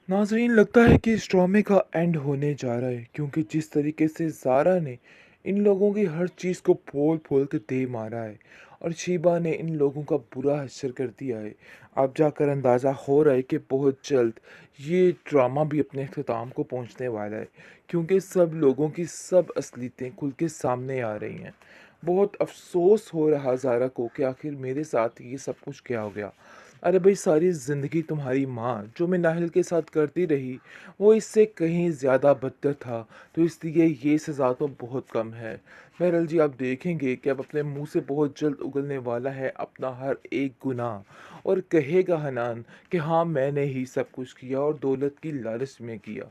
नाज़रीन, लगता है कि इस ड्रामे का एंड होने जा रहा है, क्योंकि जिस तरीके से ज़ारा ने इन लोगों की हर चीज़ को पोल-पोल के दे मारा है और शीबा ने इन लोगों का बुरा हश्र कर दिया है। अब जाकर अंदाज़ा हो रहा है कि बहुत जल्द ये ड्रामा भी अपने अख्ताम को पहुंचने वाला है, क्योंकि सब लोगों की सब असलियतें खुल के सामने आ रही हैं। बहुत अफ़सोस हो रहा ज़ारा को कि आखिर मेरे साथ ये सब कुछ क्या हो गया। अरे भाई, सारी ज़िंदगी तुम्हारी माँ जो मैं नाहिल के साथ करती रही, वो इससे कहीं ज़्यादा बदतर था, तो इसलिए ये सज़ा तो बहुत कम है। बहरहाल जी, आप देखेंगे कि अब अपने मुँह से बहुत जल्द उगलने वाला है अपना हर एक गुनाह और कहेगा हनान कि हाँ, मैंने ही सब कुछ किया और दौलत की लालच में किया।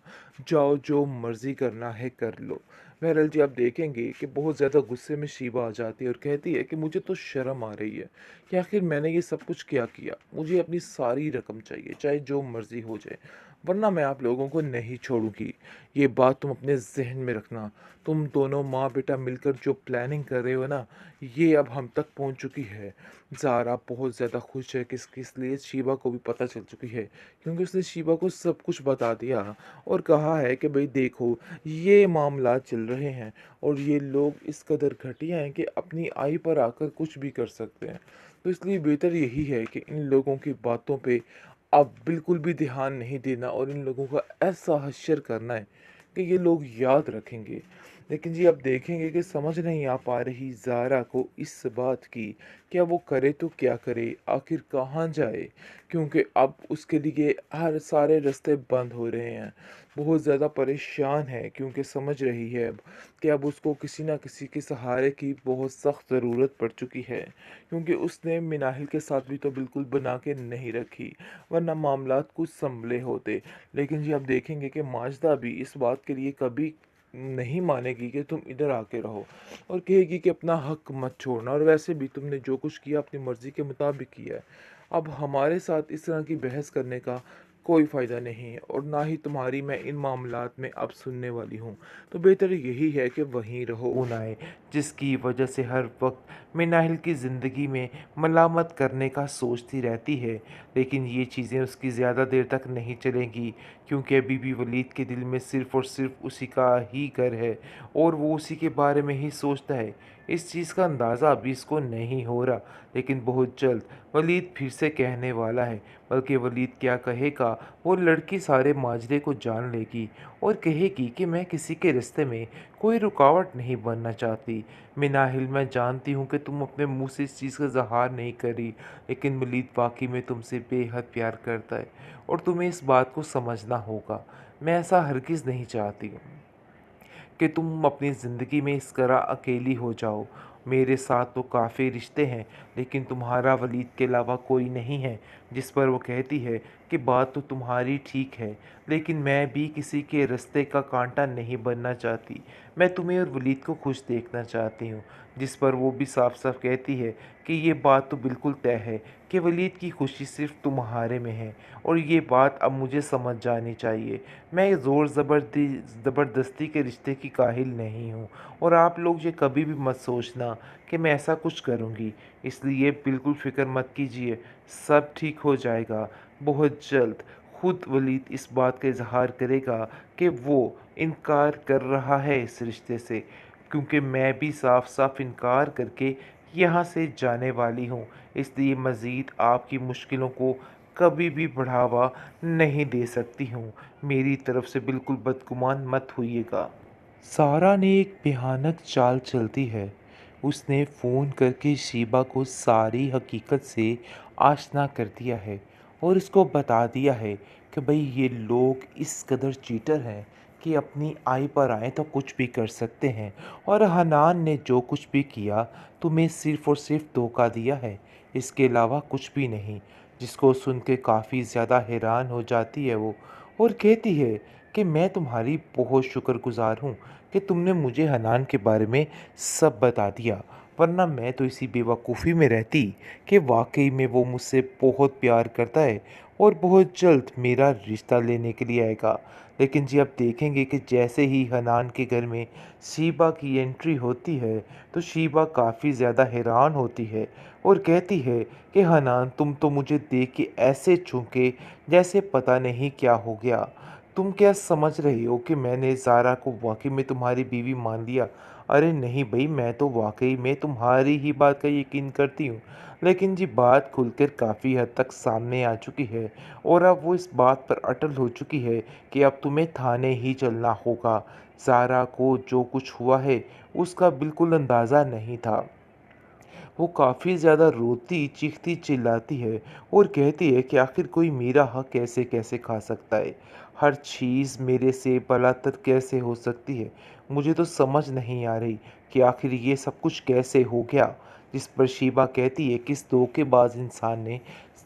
जाओ, जो मर्ज़ी करना है कर लो। बहरहाल जी, आप देखेंगे कि बहुत ज़्यादा गुस्से में शीबा आ जाती है और कहती है कि मुझे तो शर्म आ रही है कि आखिर मैंने ये सब कुछ क्या किया। मुझे अपनी सारी रकम चाहिए, चाहे जो मर्ज़ी हो जाए, वरना मैं आप लोगों को नहीं छोड़ूँगी। ये बात तुम अपने ज़हन में रखना। तुम दोनों माँ-बेटा मिलकर जो प्लानिंग कर रहे हो ना, ये अब हम तक पहुँच चुकी है। ज़ारा बहुत ज़्यादा खुश है किस लिए शीबा को भी पता चल चुकी है, क्योंकि उसने शीबा को सब कुछ बता दिया और कहा है कि भई देखो, ये मामलात चल रहे हैं और ये लोग इस कदर घटिया हैं कि अपनी आय पर आकर कुछ भी कर सकते हैं। तो इसलिए बेहतर यही है कि इन लोगों की बातों पे अब बिल्कुल भी ध्यान नहीं देना और इन लोगों का ऐसा हश्र करना है कि ये लोग याद रखेंगे। लेकिन जी, अब देखेंगे कि समझ नहीं आ पा रही ज़ारा को इस बात की, क्या वो करे तो क्या करे? आखिर कहाँ जाए? क्योंकि अब उसके लिए हर सारे रास्ते बंद हो रहे हैं। बहुत ज़्यादा परेशान है, क्योंकि समझ रही है अब कि अब उसको किसी न किसी के सहारे की बहुत सख्त ज़रूरत पड़ चुकी है। क्योंकि उसने मिनाहिल के साथ भी तो बिल्कुल बना के नहीं रखी, वरना मामलात कुछ संभले होते। लेकिन जी, अब देखेंगे कि माजदा भी इस बात के लिए कभी नहीं मानेगी कि तुम इधर आके रहो, और कहेगी कि अपना हक मत छोड़ना, और वैसे भी तुमने जो कुछ किया अपनी मर्ज़ी के मुताबिक किया है। अब हमारे साथ इस तरह की बहस करने का कोई फ़ायदा नहीं है और ना ही तुम्हारी मैं इन मामलात में अब सुनने वाली हूँ। तो बेहतर यही है कि वहीं रहो। उनाए, जिसकी वजह से हर वक्त मैं नाहिल की ज़िंदगी में मलामत करने का सोचती रहती है, लेकिन ये चीज़ें उसकी ज़्यादा देर तक नहीं चलेंगी, क्योंकि अभी भी वलीद के दिल में सिर्फ़ और सिर्फ़ उसी का ही घर है और वो उसी के बारे में ही सोचता है। इस चीज़ का अंदाज़ा अभी इसको नहीं हो रहा, लेकिन बहुत जल्द वलीद फिर से कहने वाला है। बल्कि वलीद क्या कहेगा, वो लड़की सारे माजरे को जान लेगी और कहेगी कि मैं किसी के रिश्ते में कोई रुकावट नहीं बनना चाहती। मिनाहिल, मैं जानती हूँ कि तुम अपने मुंह से इस चीज़ का इज़हार नहीं करी, लेकिन वलीद वाकई में तुमसे बेहद प्यार करता है और तुम्हें इस बात को समझना होगा। मैं ऐसा हरगिज़ नहीं चाहती हूँ कि तुम अपनी ज़िंदगी में इस तरह अकेली हो जाओ। मेरे साथ तो काफ़ी रिश्ते हैं, लेकिन तुम्हारा वलीद के अलावा कोई नहीं है। जिस पर वो कहती है कि बात तो तुम्हारी ठीक है, लेकिन मैं भी किसी के रास्ते का कांटा नहीं बनना चाहती। मैं तुम्हें और वलीद को खुश देखना चाहती हूँ। जिस पर वो भी साफ साफ कहती है कि ये बात तो बिल्कुल तय है कि वलीद की खुशी सिर्फ तुम्हारे में है, और ये बात अब मुझे समझ जानी चाहिए। मैं ज़बरदस्ती के रिश्ते की काहिल नहीं हूँ, और आप लोग ये कभी भी मत सोचना कि मैं ऐसा कुछ करूँगी। इसलिए बिल्कुल फ़िक्र मत कीजिए, सब ठीक हो जाएगा बहुत जल्द। खुद वलीद इस बात का इज़हार करेगा कि वो इनकार कर रहा है इस रिश्ते से, क्योंकि मैं भी साफ साफ इनकार करके यहाँ से जाने वाली हूँ। इसलिए मज़ीद आपकी मुश्किलों को कभी भी बढ़ावा नहीं दे सकती हूँ। मेरी तरफ से बिल्कुल बदगुमान मत होइएगा। सारा ने एक भयानक चाल चलती है। उसने फ़ोन करके शीबा को सारी हकीकत से आशना कर दिया है और उसको बता दिया है कि भाई ये लोग इस कदर चीटर हैं कि अपनी आय पर आए तो कुछ भी कर सकते हैं, और हनान ने जो कुछ भी किया तुम्हें सिर्फ़ और सिर्फ धोखा दिया है, इसके अलावा कुछ भी नहीं। जिसको सुन के काफ़ी ज़्यादा हैरान हो जाती है वो, और कहती है कि मैं तुम्हारी बहुत शुक्रगुज़ार हूँ कि तुमने मुझे हनान के बारे में सब बता दिया, वरना मैं तो इसी बेवकूफ़ी में रहती कि वाकई में वो मुझसे बहुत प्यार करता है और बहुत जल्द मेरा रिश्ता लेने के लिए आएगा। लेकिन जी आप देखेंगे कि जैसे ही हनान के घर में शीबा की एंट्री होती है, तो शीबा काफ़ी ज़्यादा हैरान होती है और कहती है कि हनान तुम तो मुझे देख के ऐसे चौंके जैसे पता नहीं क्या हो गया। तुम क्या समझ रही हो कि मैंने ज़ारा को वाक़ई में तुम्हारी बीवी मान लिया? अरे नहीं भई, मैं तो वाक़ई में तुम्हारी ही बात का यकीन करती हूँ। लेकिन जी बात खुलकर काफ़ी हद तक सामने आ चुकी है और अब वो इस बात पर अटल हो चुकी है कि अब तुम्हें थाने ही चलना होगा। ज़ारा को जो कुछ हुआ है उसका बिल्कुल अंदाज़ा नहीं था। वो काफ़ी ज़्यादा रोती, चीखती, चिल्लाती है और कहती है कि आखिर कोई मेरा हक कैसे-कैसे खा सकता है? हर चीज़ मेरे से बलात्कार कैसे हो सकती है? मुझे तो समझ नहीं आ रही कि आखिर ये सब कुछ कैसे हो गया? जिस पर शीबा कहती है कि इस धोखेबाज इंसान ने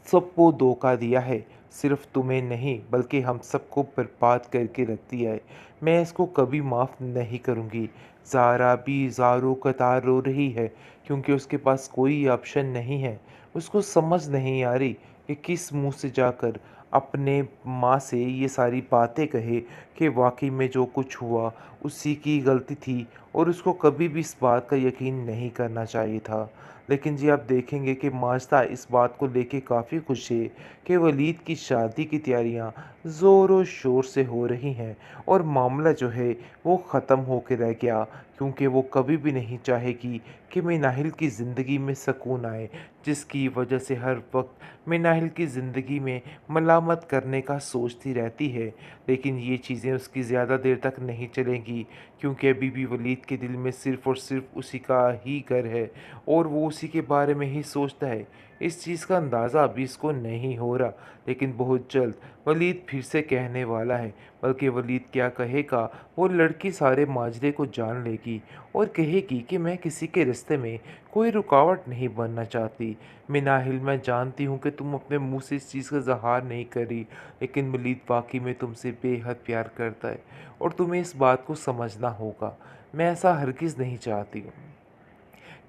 सबको धोखा दिया है। सिर्फ़ तुम्हें नहीं बल्कि हम सबको बर्बाद करके रख दिया है। मैं इसको कभी माफ़ नहीं करूँगी। ज़ारा भी ज़ारो-कतार रो रही है क्योंकि उसके पास कोई ऑप्शन नहीं है। उसको समझ नहीं आ रही कि किस मुँह से जाकर अपने माँ से ये सारी बातें कहे कि वाक़ई में जो कुछ हुआ उसी की गलती थी और उसको कभी भी इस बात का यकीन नहीं करना चाहिए था। लेकिन जी आप देखेंगे कि माजदा इस बात को लेके काफ़ी खुश है कि वलीद की शादी की तैयारियां ज़ोरों-शोर से हो रही हैं और मामला जो है वो ख़त्म होके रह गया, क्योंकि वो कभी भी नहीं चाहेगी कि मिनाहिल की ज़िंदगी में सुकून आए, जिसकी वजह से हर वक्त मिनाहिल की ज़िंदगी में मलामत करने का सोचती रहती है। लेकिन ये चीज़ें उसकी ज़्यादा देर तक नहीं चलेंगी, क्योंकि अभी भी वलीद के दिल में सिर्फ़ और सिर्फ़ उसी का ही घर है और वो उसी के बारे में ही सोचता है। इस चीज़ का अंदाज़ा अभी इसको नहीं हो रहा, लेकिन बहुत जल्द वलीद फिर से कहने वाला है। बल्कि वलीद क्या कहेगा, वो लड़की सारे माजरे को जान लेगी और कहेगी कि मैं किसी के रिश्ते में कोई रुकावट नहीं बनना चाहती। मिनाहिल, मैं जानती हूँ कि तुम अपने मुंह से इस चीज़ का इज़हार नहीं करी, लेकिन वलीद वाकई में तुमसे बेहद प्यार करता है और तुम्हें इस बात को समझना होगा। मैं ऐसा हरगिज़ नहीं चाहती हूँ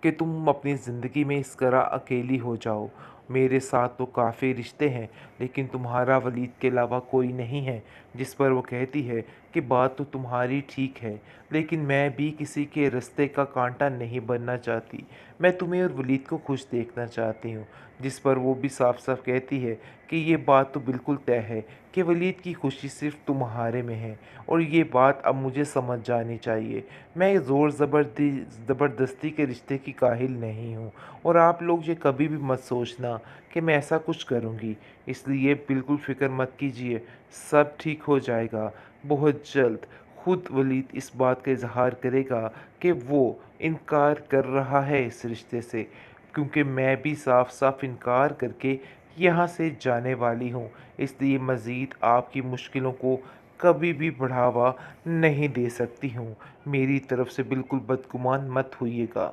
कि तुम अपनी ज़िंदगी में इस तरह अकेली हो जाओ। मेरे साथ तो काफ़ी रिश्ते हैं, लेकिन तुम्हारा वलीद के अलावा कोई नहीं है। जिस पर वो कहती है कि बात तो तुम्हारी ठीक है, लेकिन मैं भी किसी के रिश्ते का कांटा नहीं बनना चाहती। मैं तुम्हें और वलीद को खुश देखना चाहती हूँ। जिस पर वो भी साफ साफ कहती है कि ये बात तो बिल्कुल तय है कि वलीद की खुशी सिर्फ तुम्हारे में है और ये बात अब मुझे समझ जानी चाहिए। मैं ज़बरदस्ती के रिश्ते की काहिल नहीं हूँ और आप लोग ये कभी भी मत सोचना कि मैं ऐसा कुछ करूँगी। इसलिए बिल्कुल फ़िक्र मत कीजिए, सब ठीक हो जाएगा। बहुत जल्द खुद वलीद इस बात का इज़हार करेगा कि वो इनकार कर रहा है इस रिश्ते से, क्योंकि मैं भी साफ-साफ इनकार करके यहाँ से जाने वाली हूँ। इसलिए मज़ीद आपकी मुश्किलों को कभी भी बढ़ावा नहीं दे सकती हूँ। मेरी तरफ से बिल्कुल बदगुमान मत होइएगा।